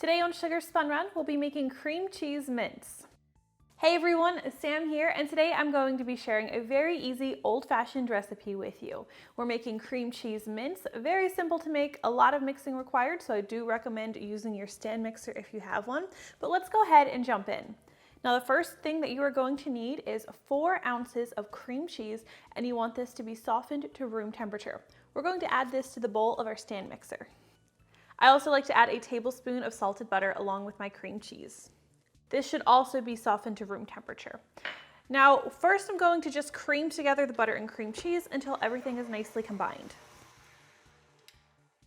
Today on Sugar Spun Run, we'll be making cream cheese mints. Hey everyone, Sam here, and today I'm going to be sharing a very easy old-fashioned recipe with you. We're making cream cheese mints, very simple to make, a lot of mixing required, so I do recommend using your stand mixer if you have one. But let's go ahead and jump in. Now the first thing that you are going to need is 4 ounces of cream cheese, and you want this to be softened to room temperature. We're going to add this to the bowl of our stand mixer. I also like to add a tablespoon of salted butter along with my cream cheese. This should also be softened to room temperature. Now, first I'm going to just cream together the butter and cream cheese until everything is nicely combined.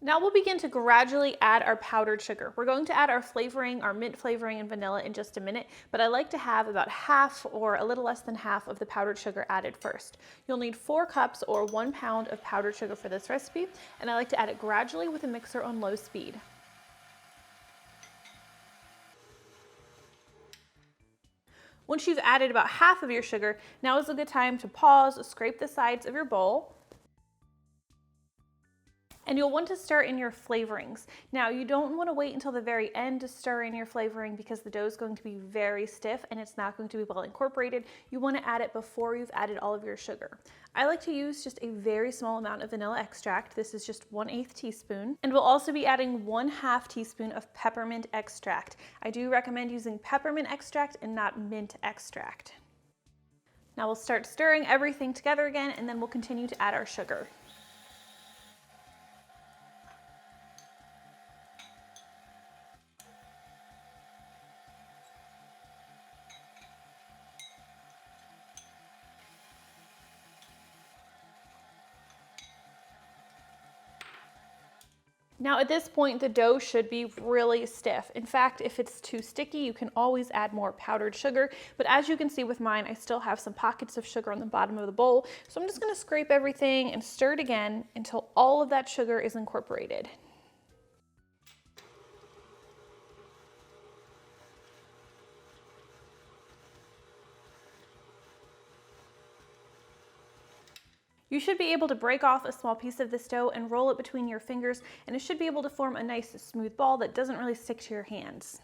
Now we'll begin to gradually add our powdered sugar. We're going to add our flavoring, our mint flavoring and vanilla in just a minute, but I like to have about half or a little less than half of the powdered sugar added first. You'll need 4 cups or 1 pound of powdered sugar for this recipe, and I like to add it gradually with a mixer on low speed. Once you've added about half of your sugar, now is a good time to pause, scrape the sides of your bowl, and you'll want to stir in your flavorings. Now, you don't want to wait until the very end to stir in your flavoring because the dough is going to be very stiff and it's not going to be well incorporated. You want to add it before you've added all of your sugar. I like to use just a very small amount of vanilla extract. This is just 1/8 teaspoon. And we'll also be adding 1/2 teaspoon of peppermint extract. I do recommend using peppermint extract and not mint extract. Now we'll start stirring everything together again, and then we'll continue to add our sugar. Now at this point, the dough should be really stiff. In fact, if it's too sticky, you can always add more powdered sugar. But as you can see with mine, I still have some pockets of sugar on the bottom of the bowl. So I'm just gonna scrape everything and stir it again until all of that sugar is incorporated. You should be able to break off a small piece of this dough and roll it between your fingers, and it should be able to form a nice smooth ball that doesn't really stick to your hands.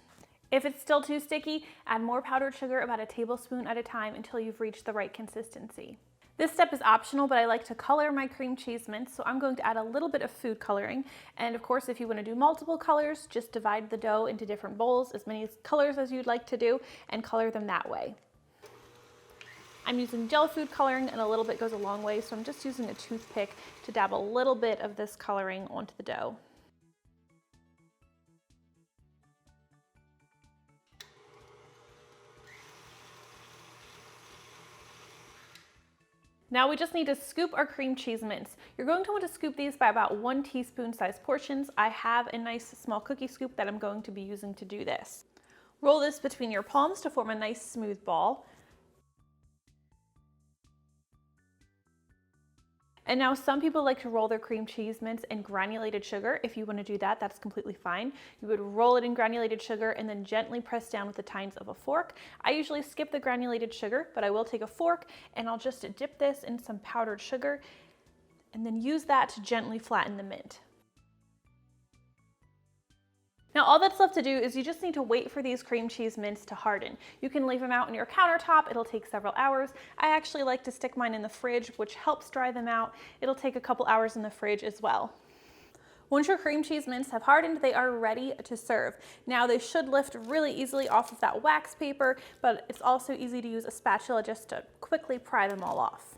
If it's still too sticky, add more powdered sugar about a tablespoon at a time until you've reached the right consistency. This step is optional, but I like to color my cream cheese mints, so I'm going to add a little bit of food coloring. And of course, if you want to do multiple colors, just divide the dough into different bowls, as many colors as you'd like to do, and color them that way. I'm using gel food coloring, and a little bit goes a long way, so I'm just using a toothpick to dab a little bit of this coloring onto the dough. Now we just need to scoop our cream cheese mints. You're going to want to scoop these by about 1 teaspoon size portions. I have a nice small cookie scoop that I'm going to be using to do this. Roll this between your palms to form a nice smooth ball. And now some people like to roll their cream cheese mints in granulated sugar. If you want to do that, that's completely fine. You would roll it in granulated sugar and then gently press down with the tines of a fork. I usually skip the granulated sugar, but I will take a fork and I'll just dip this in some powdered sugar and then use that to gently flatten the mint. Now all that's left to do is you just need to wait for these cream cheese mints to harden. You can leave them out on your countertop. It'll take several hours. I actually like to stick mine in the fridge, which helps dry them out. It'll take a couple hours in the fridge as well. Once your cream cheese mints have hardened, they are ready to serve. Now they should lift really easily off of that wax paper, but it's also easy to use a spatula just to quickly pry them all off.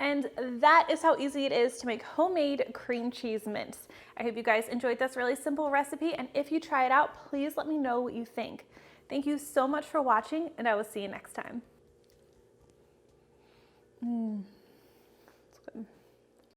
And that is how easy it is to make homemade cream cheese mints. I hope you guys enjoyed this really simple recipe, and if you try it out, please let me know what you think. Thank you so much for watching, and I will see you next time.